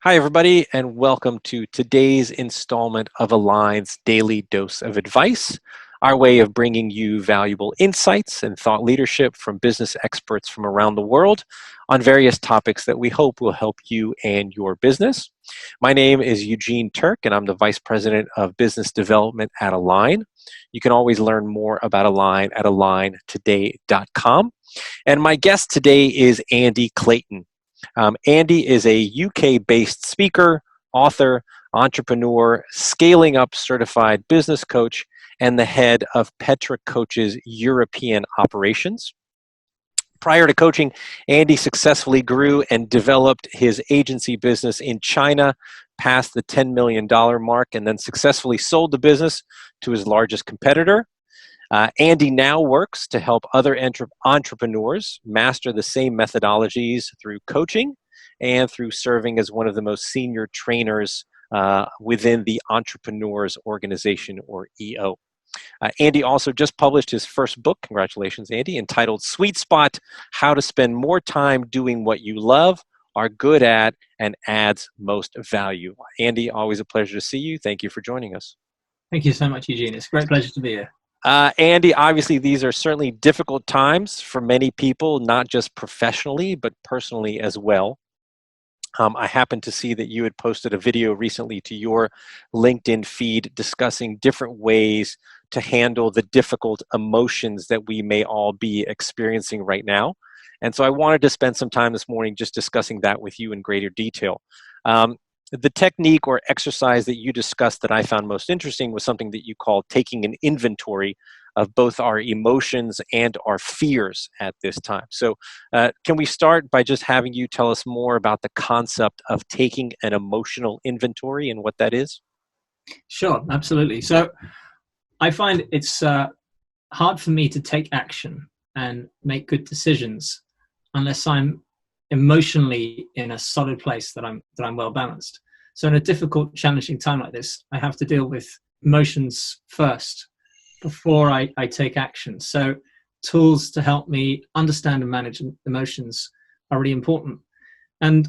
Hi, everybody, and welcome to today's installment of Align's Daily Dose of Advice, our way of bringing you valuable insights and thought leadership from business experts from around the world on various topics that we hope will help you and your business. My name is Eugene Turk, and I'm the Vice President of Business Development at Align. You can always learn more about Align at aligntoday.com. And my guest today is Andy Clayton. Andy is a UK-based speaker, author, entrepreneur, scaling up certified business coach, and the head of Petra Coach's European operations. Prior to coaching, Andy successfully grew and developed his agency business in China past the $10 million mark and then successfully sold the business to his largest competitor. Andy now works to help other entrepreneurs master the same methodologies through coaching and through serving as one of the most senior trainers within the Entrepreneurs Organization, or EO. Andy also just published his first book, congratulations, Andy, entitled Sweet Spot: How to Spend More Time Doing What You Love, Are Good At, and Adds Most Value. Andy, always a pleasure to see you. Thank you for joining us. Thank you so much, Eugene. It's a great pleasure to be here. Andy, obviously these are certainly difficult times for many people, not just professionally, but personally as well. I happened to see that you had posted a video recently to your LinkedIn feed discussing different ways to handle the difficult emotions that we may all be experiencing right now. And so I wanted to spend some time this morning just discussing that with you in greater detail. The technique or exercise that you discussed that I found most interesting was something that you call taking an inventory of both our emotions and our fears at this time. So can we start by just having you tell us more about the concept of taking an emotional inventory and what that is? Sure, absolutely. So I find it's hard for me to take action and make good decisions unless I'm emotionally in a solid place that I'm well balanced. So in a difficult, challenging time like this, I have to deal with emotions first before I take action. So tools to help me understand and manage emotions are really important. And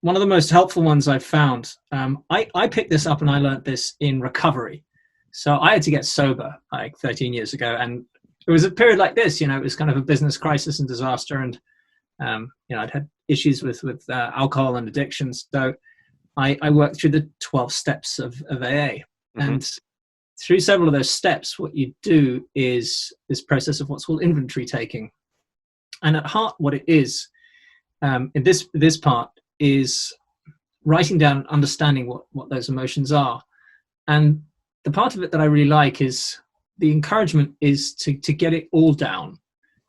one of the most helpful ones I've found, I picked this up and I learned this in recovery. So I had to get sober like 13 years ago, and it was a period like this, it was kind of a business crisis and disaster, and I'd had issues with alcohol and addiction. So I worked through the 12 steps of AA. Mm-hmm. And through several of those steps, what you do is this process of what's called inventory taking. And at heart, what it is, in this part, is writing down and understanding what those emotions are. And the part of it that I really like is the encouragement is to get it all down.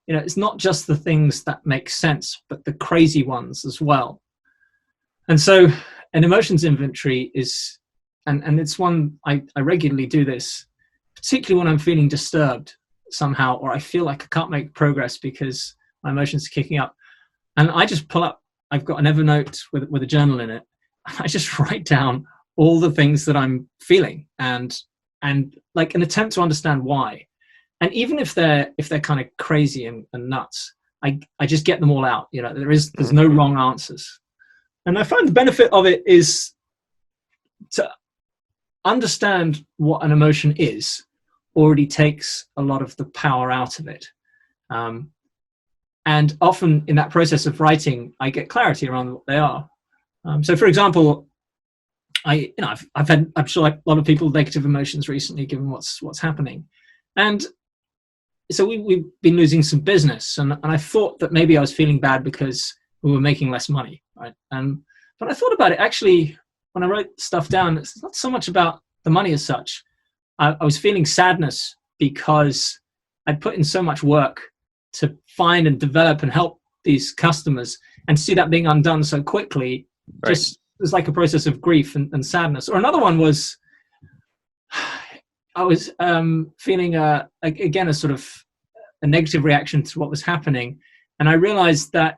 It's not just the things that make sense, but the crazy ones as well. And so an emotions inventory is, and it's one I regularly do this, particularly when I'm feeling disturbed somehow, or I feel like I can't make progress because my emotions are kicking up. And I just pull up, I've got an Evernote with a journal in it. I just write down all the things that I'm feeling and like an attempt to understand why. And even if they're kind of crazy and nuts, I just get them all out. There's no wrong answers. And I find the benefit of it is to understand what an emotion is already takes a lot of the power out of it. And often in that process of writing, I get clarity around what they are. So for example, I've had, I'm sure, like a lot of people, negative emotions recently, given what's happening. And so we've been losing some business, and I thought that maybe I was feeling bad because we were making less money, right? But I thought about it, actually, when I wrote stuff down, it's not so much about the money as such. I was feeling sadness because I'd put in so much work to find and develop and help these customers, and see that being undone so quickly, right, just was like a process of grief and sadness. Or another one was, I was feeling again a sort of a negative reaction to what was happening, and I realized that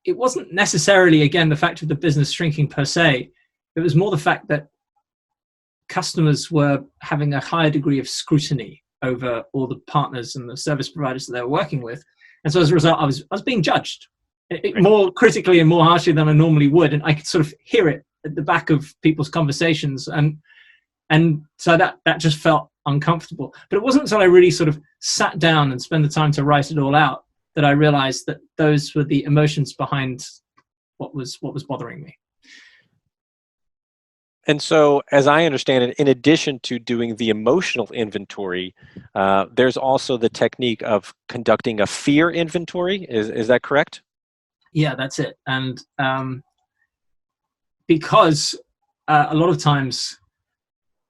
it wasn't necessarily, again, the fact of the business shrinking per se. It was more the fact that customers were having a higher degree of scrutiny over all the partners and the service providers that they were working with, and so as a result, I was being judged, Right. more critically and more harshly than I normally would, and I could sort of hear it at the back of people's conversations, and so that just felt uncomfortable. But it wasn't until I really sort of sat down and spent the time to write it all out that I realized that those were the emotions behind what was bothering me. And so, as I understand it, in addition to doing the emotional inventory, there's also the technique of conducting a fear inventory. Is that correct? Yeah, that's it. And because a lot of times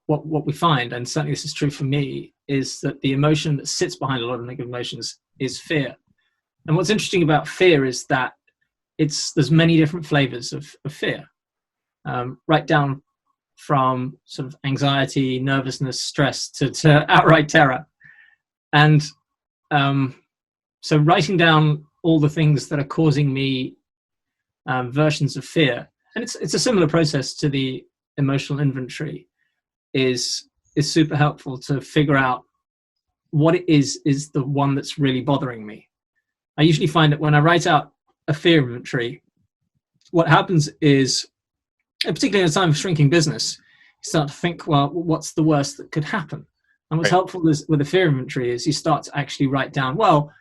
what we find, and certainly this is true for me, is that the emotion that sits behind a lot of negative emotions is fear. And what's interesting about fear is that there's many different flavors of fear, right down from sort of anxiety, nervousness, stress to outright terror. And so writing down all the things that are causing me versions of fear, and it's a similar process to the emotional inventory, is super helpful to figure out what it is the one that's really bothering me. I usually find that when I write out a fear inventory, what happens is, particularly in a time of shrinking business, you start to think, well, what's the worst that could happen? And what's Right. helpful with a fear inventory is you start to actually write down, well,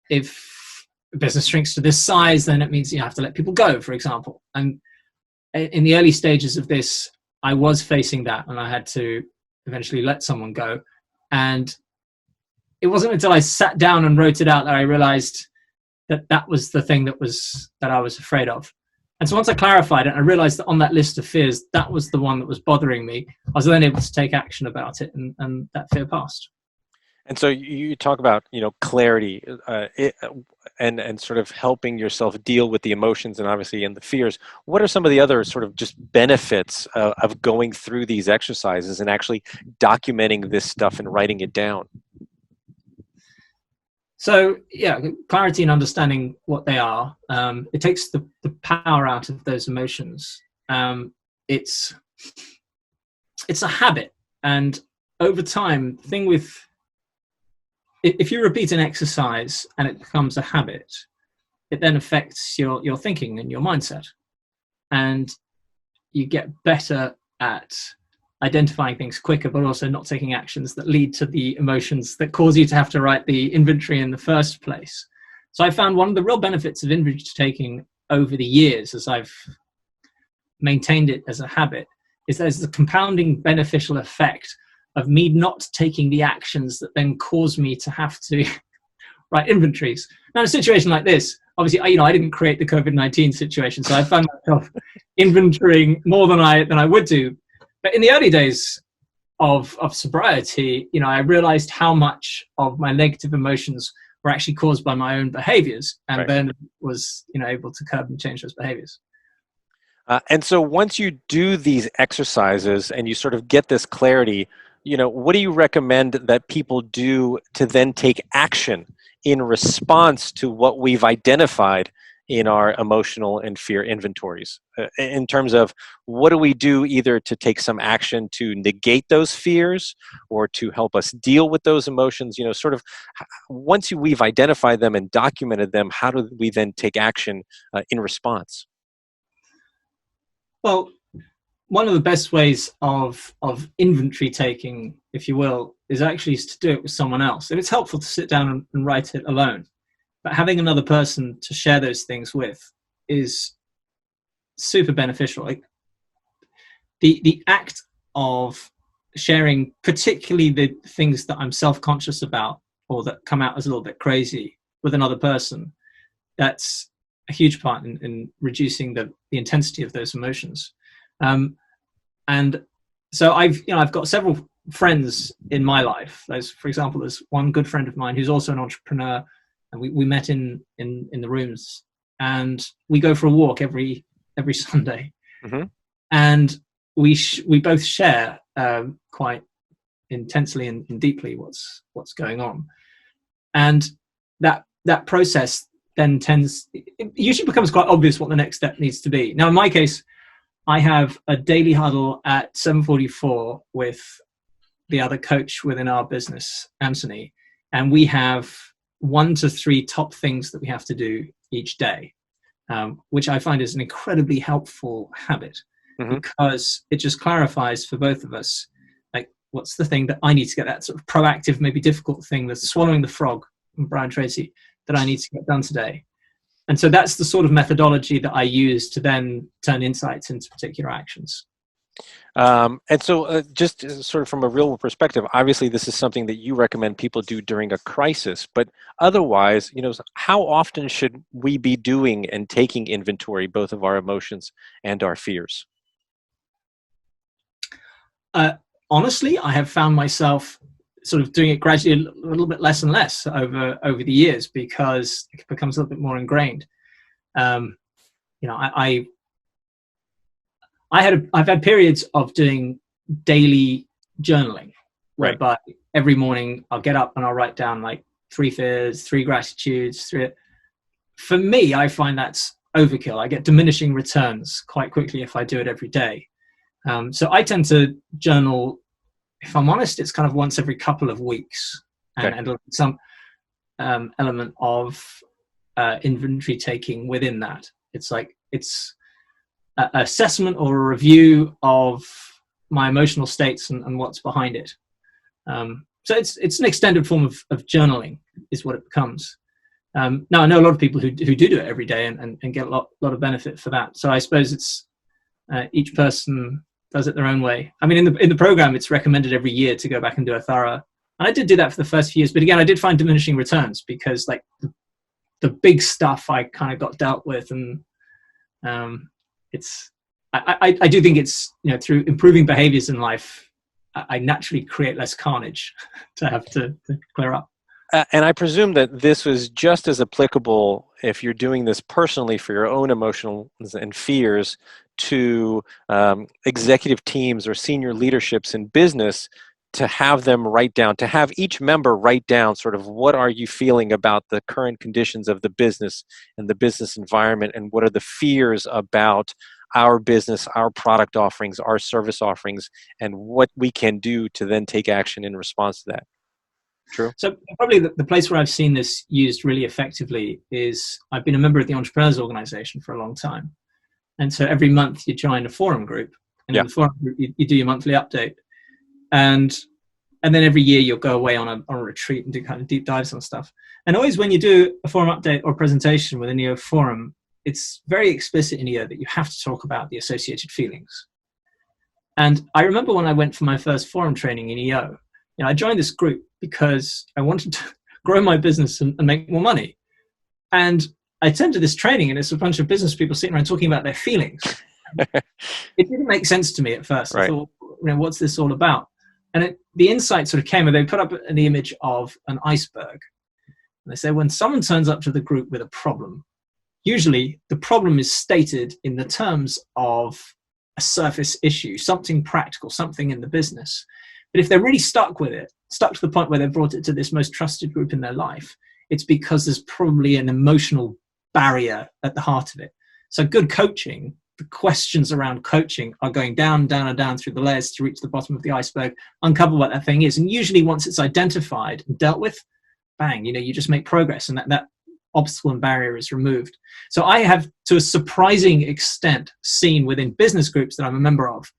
if a business shrinks to this size, then it means you have to let people go, for example. And in the early stages of this, I was facing that, and I had to eventually let someone go. And it wasn't until I sat down and wrote it out that I realized that was the thing that I was afraid of. And so once I clarified it, I realized that on that list of fears, that was the one that was bothering me. I was then able to take action about it, and that fear passed. And so you talk about, clarity, and sort of helping yourself deal with the emotions and obviously and the fears. What are some of the other sort of just benefits of going through these exercises and actually documenting this stuff and writing it down? So yeah, clarity and understanding what they are. It takes the power out of those emotions. It's a habit, and over time, the thing with, if you repeat an exercise and it becomes a habit, it then affects your thinking and your mindset, and you get better at identifying things quicker, but also not taking actions that lead to the emotions that cause you to have to write the inventory in the first place. So I found one of the real benefits of inventory taking over the years, as I've maintained it as a habit, is there's the compounding beneficial effect of me not taking the actions that then cause me to have to write inventories. Now, in a situation like this, obviously, I didn't create the COVID-19 situation, so I found myself inventorying more than I would do. But in the early days of sobriety, I realized how much of my negative emotions were actually caused by my own behaviors, and Right. then was able to curb and change those behaviors. And so once you do these exercises and you sort of get this clarity, what do you recommend that people do to then take action in response to what we've identified in our emotional and fear inventories, in terms of what do we do either to take some action to negate those fears or to help us deal with those emotions, sort of once we've identified them and documented them, how do we then take action in response? Well, one of the best ways of inventory taking, if you will, is actually to do it with someone else. And it's helpful to sit down and write it alone. But having another person to share those things with is super beneficial. Like the act of sharing, particularly the things that I'm self-conscious about or that come out as a little bit crazy with another person, that's a huge part in reducing the intensity of those emotions. And so I've got several friends in my life. For example, there's one good friend of mine who's also an entrepreneur, and we met in the rooms, and we go for a walk every Sunday, Mm-hmm. and we both share quite intensely and deeply what's going on, and that process then it usually becomes quite obvious what the next step needs to be. Now, in my case, I have a daily huddle at 7:44 with the other coach within our business, Anthony, and we have 1 to 3 top things that we have to do each day, which I find is an incredibly helpful habit, because it just clarifies for both of us, like, what's the thing that I need to get, that sort of proactive, maybe difficult thing, that's swallowing the frog from Brian Tracy, that I need to get done today. And so that's the sort of methodology that I use to then turn insights into particular actions. And so just sort of from a real perspective, obviously this is something that you recommend people do during a crisis, but otherwise, how often should we be doing and taking inventory, both of our emotions and our fears? Honestly, I have found myself sort of doing it gradually a little bit less and less over the years, because it becomes a little bit more ingrained. I've had periods of doing daily journaling, whereby every morning I'll get up and I'll write down like 3 fears, 3 gratitudes. For me, I find that's overkill. I get diminishing returns quite quickly if I do it every day. So I tend to journal, if I'm honest, it's kind of once every couple of weeks, and some element of inventory taking within that. It's like, it's an assessment or a review of my emotional states and what's behind it. So it's an extended form of journaling is what it becomes. Now, I know a lot of people who do it every day and get a lot of benefit for that. So I suppose it's each person does it their own way. I mean, in the program, it's recommended every year to go back and do a thorough. And I did do that for the first few years, but again, I did find diminishing returns, because like the big stuff I kind of got dealt with, and I do think it's, through improving behaviors in life, I naturally create less carnage to have to clear up. And I presume that this was just as applicable if you're doing this personally for your own emotions and fears to executive teams or senior leaderships in business, to have them write down, to have each member write down sort of what are you feeling about the current conditions of the business and the business environment, and what are the fears about our business, our product offerings, our service offerings, and what we can do to then take action in response to that. True. So probably the place where I've seen this used really effectively is, I've been a member of the Entrepreneurs Organization for a long time. And so every month you join a forum group, and in the forum group you do your monthly update. And then every year you'll go away on a retreat and do kind of deep dives on stuff. And always when you do a forum update or presentation with an EO forum, it's very explicit in EO that you have to talk about the associated feelings. And I remember when I went for my first forum training in EO, I joined this group because I wanted to grow my business and make more money. And I attended this training, and it's a bunch of business people sitting around talking about their feelings. It didn't make sense to me at first. I thought, what's this all about? And the insight sort of came, and they put up an image of an iceberg. And they say, when someone turns up to the group with a problem, usually the problem is stated in the terms of a surface issue, something practical, something in the business. But if they're really stuck with it, stuck to the point where they've brought it to this most trusted group in their life, it's because there's probably an emotional barrier at the heart of it. So good coaching, the questions around coaching are going down, down, and down through the layers to reach the bottom of the iceberg, uncover what that thing is. And usually once it's identified and dealt with, bang, you just make progress, and that obstacle and barrier is removed. So I have, to a surprising extent, seen within business groups that I'm a member of,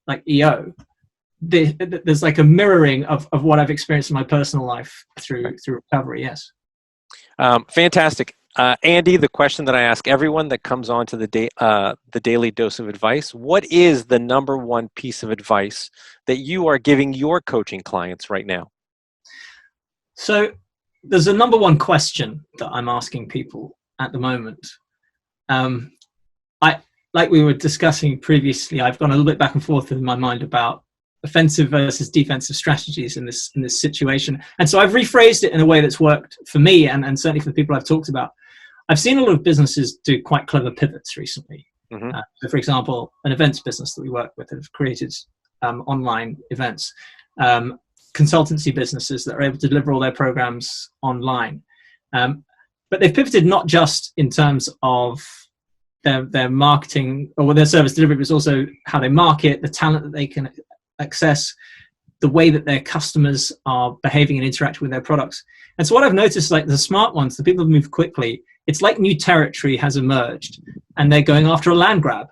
like EO, there's like a mirroring of what I've experienced in my personal life through recovery. Yes. Fantastic. Andy, the question that I ask everyone that comes on to the Daily Dose of Advice, what is the number one piece of advice that you are giving your coaching clients right now? So there's a number one question that I'm asking people at the moment. Like we were discussing previously, I've gone a little bit back and forth in my mind about offensive versus defensive strategies in this situation. And so I've rephrased it in a way that's worked for me, and certainly for the people I've talked about. I've seen a lot of businesses do quite clever pivots recently. So for example, an events business that we work with have created online events, consultancy businesses that are able to deliver all their programs online. But they've pivoted not just in terms of their marketing or their service delivery, but it's also how they market, the talent that they can access, the way that their customers are behaving and interacting with their products. And so what I've noticed, like the smart ones, the people who move quickly, it's like new territory has emerged and they're going after a land grab.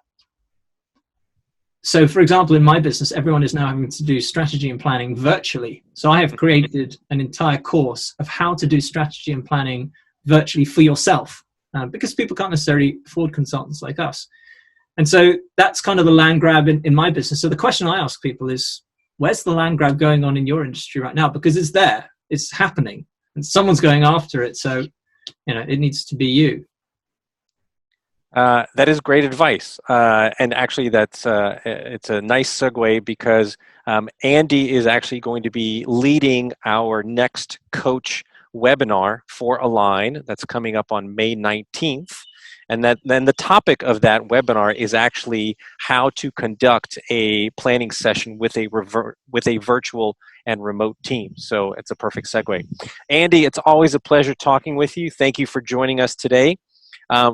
So for example, in my business, everyone is now having to do strategy and planning virtually. So I have created an entire course of how to do strategy and planning virtually for yourself, because people can't necessarily afford consultants like us. And so that's kind of the land grab in my business. So the question I ask people is, where's the land grab going on in your industry right now? Because it's there, it's happening, and someone's going after it. So, it needs to be you. That is great advice. And actually, it's a nice segue because Andy is actually going to be leading our next coach webinar for Align that's coming up on May 19th. And then the topic of that webinar is actually how to conduct a planning session with a virtual and remote team. So it's a perfect segue. Andy, it's always a pleasure talking with you. Thank you for joining us today.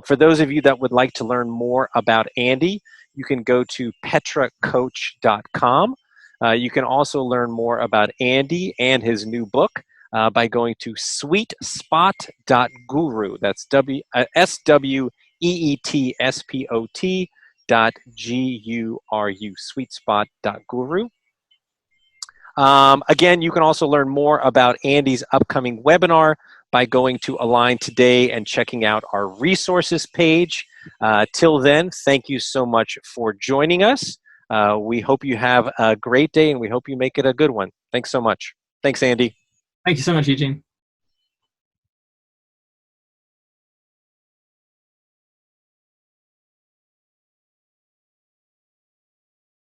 For those of you that would like to learn more about Andy, you can go to petracoach.com. You can also learn more about Andy and his new book by going to sweetspot.guru. That's SWEETSPOT.GURU, sweetspot.guru. Again, you can also learn more about Andy's upcoming webinar by going to Align today and checking out our resources page. Till then, thank you so much for joining us. We hope you have a great day and we hope you make it a good one. Thanks so much. Thanks, Andy. Thank you so much, Eugene.